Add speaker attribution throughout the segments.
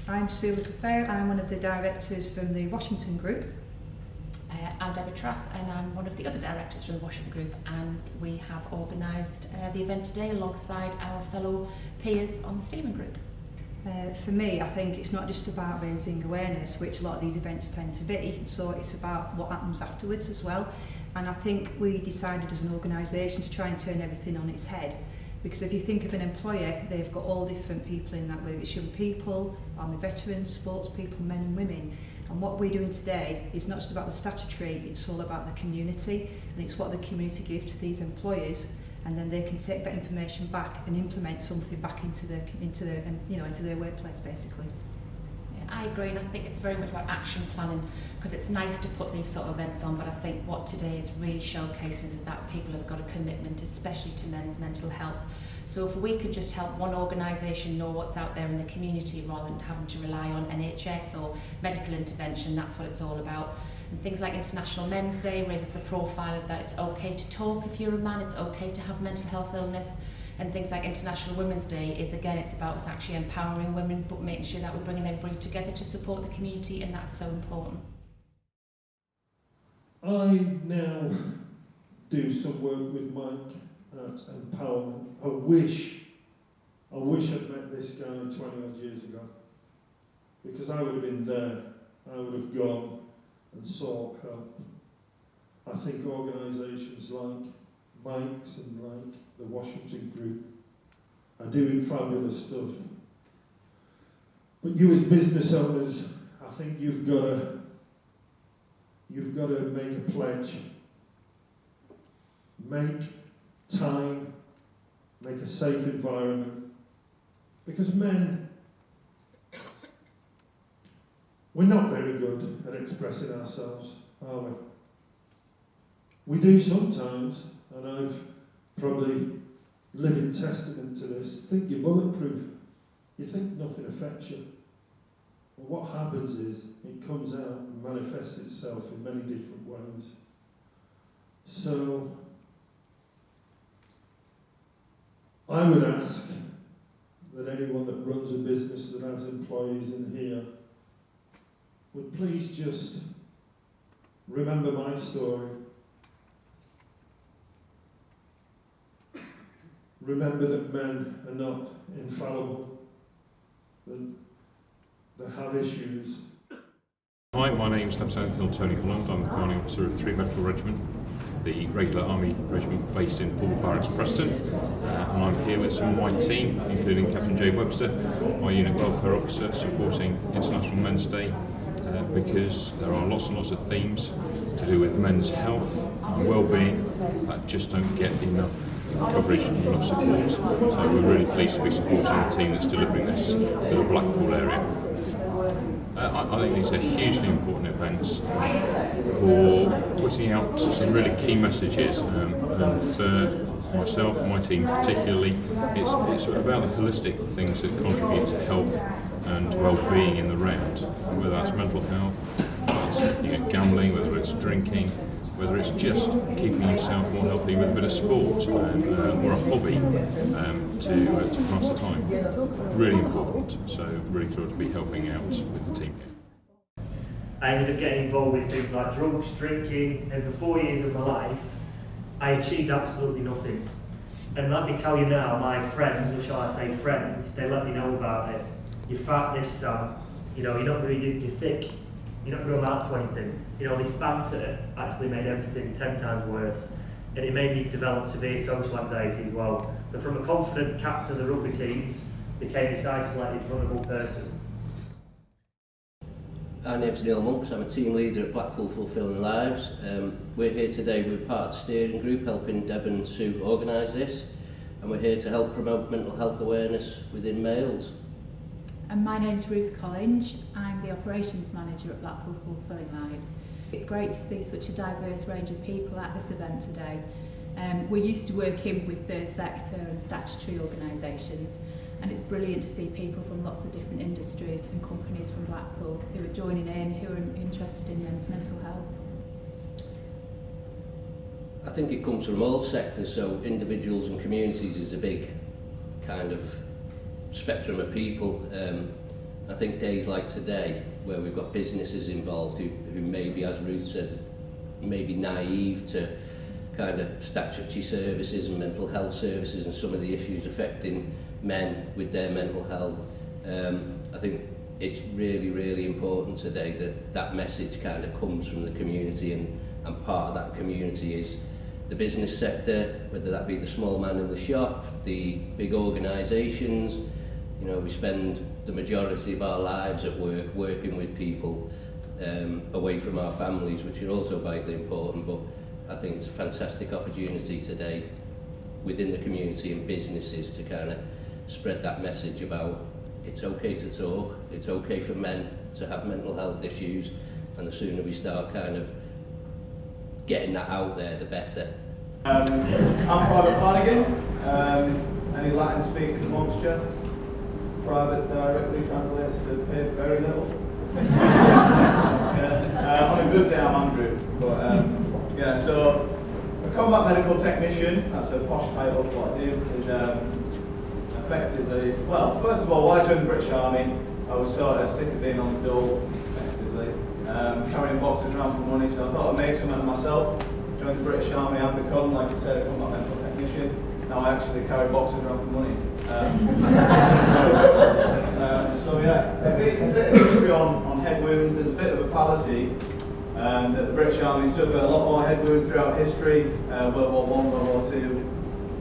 Speaker 1: I'm Sue Littlefair. I'm one of the directors from the Washington Group.
Speaker 2: I'm Deborah Truss and I'm one of the other directors from the Washington Group, and we have organised the event today alongside our fellow peers on the Stearman Group.
Speaker 1: For me, I think it's not just about raising awareness, which a lot of these events tend to be, so it's about what happens afterwards as well. And I think we decided as an organisation to try and turn everything on its head, because if you think of an employer, they've got all different people in that, whether it's young people, army veterans, sports people, men and women. And what we're doing today is not just about the statutory, it's all about the community, and it's what the community give to these employers, and then they can take that information back and implement something back into their workplace, basically.
Speaker 2: Yeah, I agree, and I think it's very much about action planning, because it's nice to put these sort of events on, but I think what today is really showcasing is that people have got a commitment, especially to men's mental health. So if we could just help one organisation know what's out there in the community rather than having to rely on NHS or medical intervention, that's what it's all about. And things like International Men's Day raises the profile of that it's okay to talk if you're a man, it's okay to have mental health illness. And things like International Women's Day is, again, it's about us actually empowering women, but making sure that we're bringing everybody together to support the community, and that's so important.
Speaker 3: I now do some work with Mike at Empowerment. I wish I'd met this guy 20 odd years ago, because I would have been there. I would have gone and sought help. I think organisations like Mike's and like the Washington Group are doing fabulous stuff. But you as business owners, I think you've got to make a pledge. Make time, make a safe environment. Because men, we're not very good at expressing ourselves, are we? We do sometimes, and I've probably living testament to this. Think you're bulletproof. You think nothing affects you. But what happens is it comes out and manifests itself in many different ways. So I would ask that anyone that runs a business that has employees in here would please just remember my story. Remember that men are not infallible, that they have issues.
Speaker 4: Hi, my name's Lieutenant Colonel Tony Holland. I'm the commanding officer of 3 Medical Regiment, the regular Army Regiment based in Forward Barracks, Preston. And I'm here with some of my team, including Captain Jay Webster, my unit welfare officer, supporting International Men's Day, because there are lots and lots of themes to do with men's health and well-being that just don't get enough coverage and enough support. So we're really pleased to be supporting a team that's delivering this for the Blackpool area. I think these are hugely important events for putting out some really key messages, and for myself and my team particularly, it's about the holistic things that contribute to health and well-being in the round, whether that's mental health, whether it's looking at gambling, whether it's drinking, whether it's just keeping yourself more healthy with a bit of sport or a hobby to pass the time. Really important, so really thrilled to be helping out with the team here.
Speaker 5: I ended up getting involved with things like drugs, drinking, and for 4 years of my life, I achieved absolutely nothing. And let me tell you now, my friends, or shall I say friends, they let me know about it. You're fat this, Sam, you're not going to, you're thick, you're not going to amount to anything. This banter actually made everything 10 times worse. And it made me develop severe social anxiety as well. So from a confident captain of the rugby teams, became this isolated, vulnerable person.
Speaker 6: My name's Neil Monks, I'm a team leader at Blackpool Fulfilling Lives. We're here today with part of the steering group helping Deb and Sue organise this, and we're here to help promote mental health awareness within males.
Speaker 7: And my name's Ruth Collinge. I'm the operations manager at Blackpool Fulfilling Lives. It's great to see such a diverse range of people at this event today. We're used to working with third sector and statutory organisations, and it's brilliant to see people from lots of different industries and companies from Blackpool who are joining in, who are interested in men's mental health.
Speaker 6: I think it comes from all sectors, so individuals and communities is a big kind of spectrum of people. I think days like today, where we've got businesses involved who maybe, as Ruth said, maybe naive to kind of statutory services and mental health services and some of the issues affecting men with their mental health. I think it's really, really important today that that message kind of comes from the community, and part of that community is the business sector, whether that be the small man in the shop, the big organisations. You know, we spend the majority of our lives at work working with people away from our families, which are also vitally important, but I think it's a fantastic opportunity today within the community and businesses to kind of spread that message about it's okay to talk, it's okay for men to have mental health issues, and the sooner we start kind of getting that out there, the better.
Speaker 8: I'm Private Flanagan. Any Latin speakers amongst you? Private directly translates to pay very little. On a good day I'm Andrew, but yeah, so a combat medical technician, that's a posh title for what I do, is effectively, well, first of all, when I joined the British Army, I was sort of sick of being on the dole, effectively, carrying boxes around for money, so I thought I'd make something of myself. Joined the British Army, I've become, like I said, a combat medical technician. Now I actually carry boxes around for money. So yeah, a bit of history on head wounds. There's a bit of a fallacy that the British Army suffered a lot more head wounds throughout history, World War I, World War II,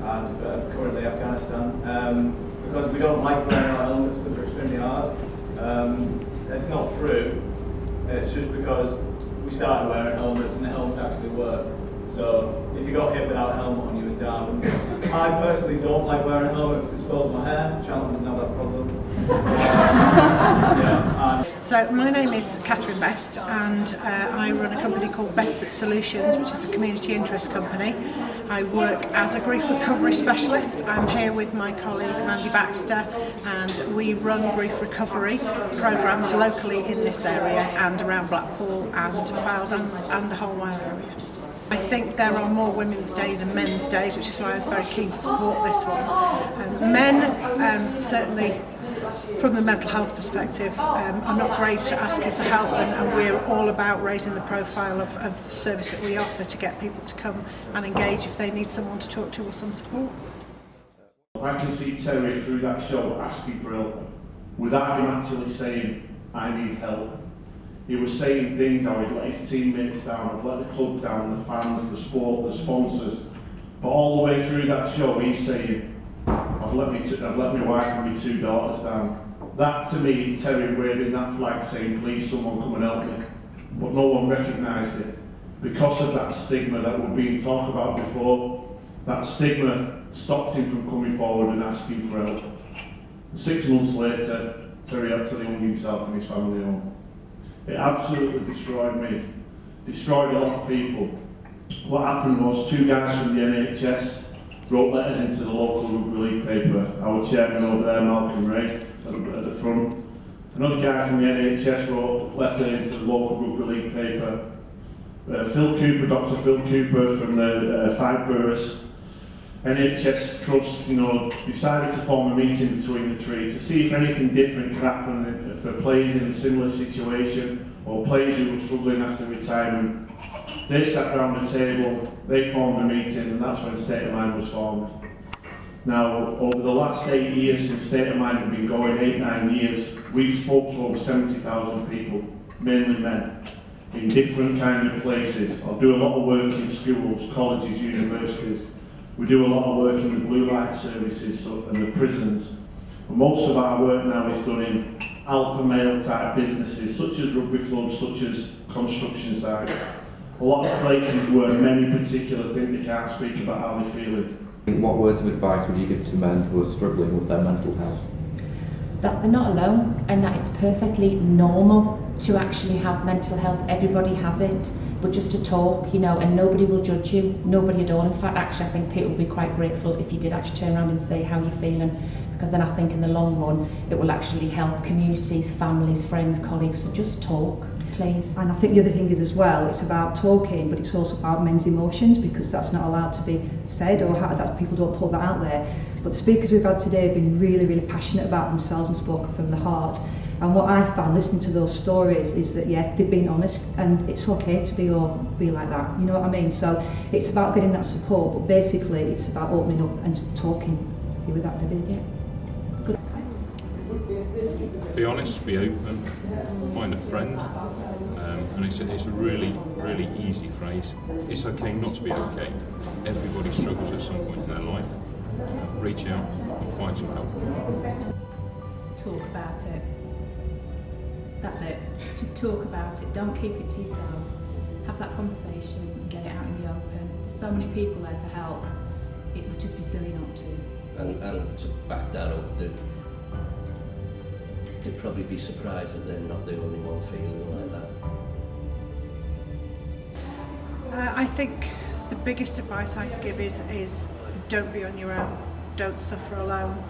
Speaker 8: and currently Afghanistan, because we don't like wearing our helmets because they're extremely hard. It's not true. It's just because we started wearing helmets and the helmets actually work. So if you got hit without a helmet on, you would die. I personally don't like wearing a helmet because it spoils my hair. Chandler doesn't have that problem.
Speaker 9: So my name is Catherine Best, and I run a company called Best at Solutions, which is a community interest company. I work as a grief recovery specialist. I'm here with my colleague Mandy Baxter, and we run grief recovery programs locally in this area and around Blackpool and Fylde and the whole wider area. I think there are more women's days than men's days, which is why I was very keen to support this one. Men, certainly from the mental health perspective, are not great at asking for help, and we're all about raising the profile of service that we offer to get people to come and engage if they need someone to talk to or some support.
Speaker 10: I can see Terry through that show asking for help without him actually saying, I need help. He was saying things how he'd let his teammates down, he'd let the club down, the fans, the sport, the sponsors. But all the way through that show, he's saying, I've let my wife and my two daughters down. That to me is Terry waving that flag saying, please someone come and help me. But no one recognised it. Because of that stigma that we're being talked about before, that stigma stopped him from coming forward and asking for help. 6 months later, Terry had to hung himself and his family home. It absolutely destroyed me, destroyed a lot of people. What happened was 2 guys from the NHS wrote letters into the local rugby league paper. Our chairman over there, Malcolm Ray, at the front. Another guy from the NHS wrote a letter into the local rugby league paper. Phil Cooper, Dr. Phil Cooper from the 5 boroughs NHS Trust, decided to form a meeting between the 3 to see if anything different could happen for players in a similar situation or players who were struggling after retirement. They sat around the table, they formed a meeting, and that's when State of Mind was formed. Now, over the last 8 years since State of Mind have been going, 8-9 years, we've spoke to over 70,000 people, mainly men, in different kind of places. I do a lot of work in schools, colleges, universities. We do a lot of work in the blue light services and the prisons. And most of our work now is done in alpha male type businesses, such as rugby clubs, such as construction sites. A lot of places where men in particular think they can't speak about how they're feeling.
Speaker 11: What words of advice would you give to men who are struggling with their mental health?
Speaker 2: That they're not alone, and that it's perfectly normal to actually have mental health. Everybody has it, but just to talk, and nobody will judge you, nobody at all. In fact, actually, I think people would be quite grateful if you did actually turn around and say how you're feeling, because then I think in the long run, it will actually help communities, families, friends, colleagues. So just talk, please.
Speaker 1: And I think the other thing is as well, it's about talking, but it's also about men's emotions, because that's not allowed to be said, or that people don't put that out there. But the speakers we've had today have been really, really passionate about themselves and spoken from the heart. And what I found listening to those stories is that, yeah, they've been honest, and it's okay to be like that, you know what I mean? So it's about getting that support, but basically it's about opening up and talking. You with that, Debbie?
Speaker 2: Yeah.
Speaker 1: Good.
Speaker 4: Be honest, be open, find a friend, and it's a really, really easy phrase. It's okay not to be okay. Everybody struggles at some point in their life. Reach out and find some help.
Speaker 7: Talk about it. That's it. Just talk about it. Don't keep it to yourself. Have that conversation and get it out in the open. There's so many people there to help. It would just be silly not to.
Speaker 6: And to back that up, they'd probably be surprised that they're not the only one feeling like that.
Speaker 9: I think the biggest advice I could give is don't be on your own. Don't suffer alone.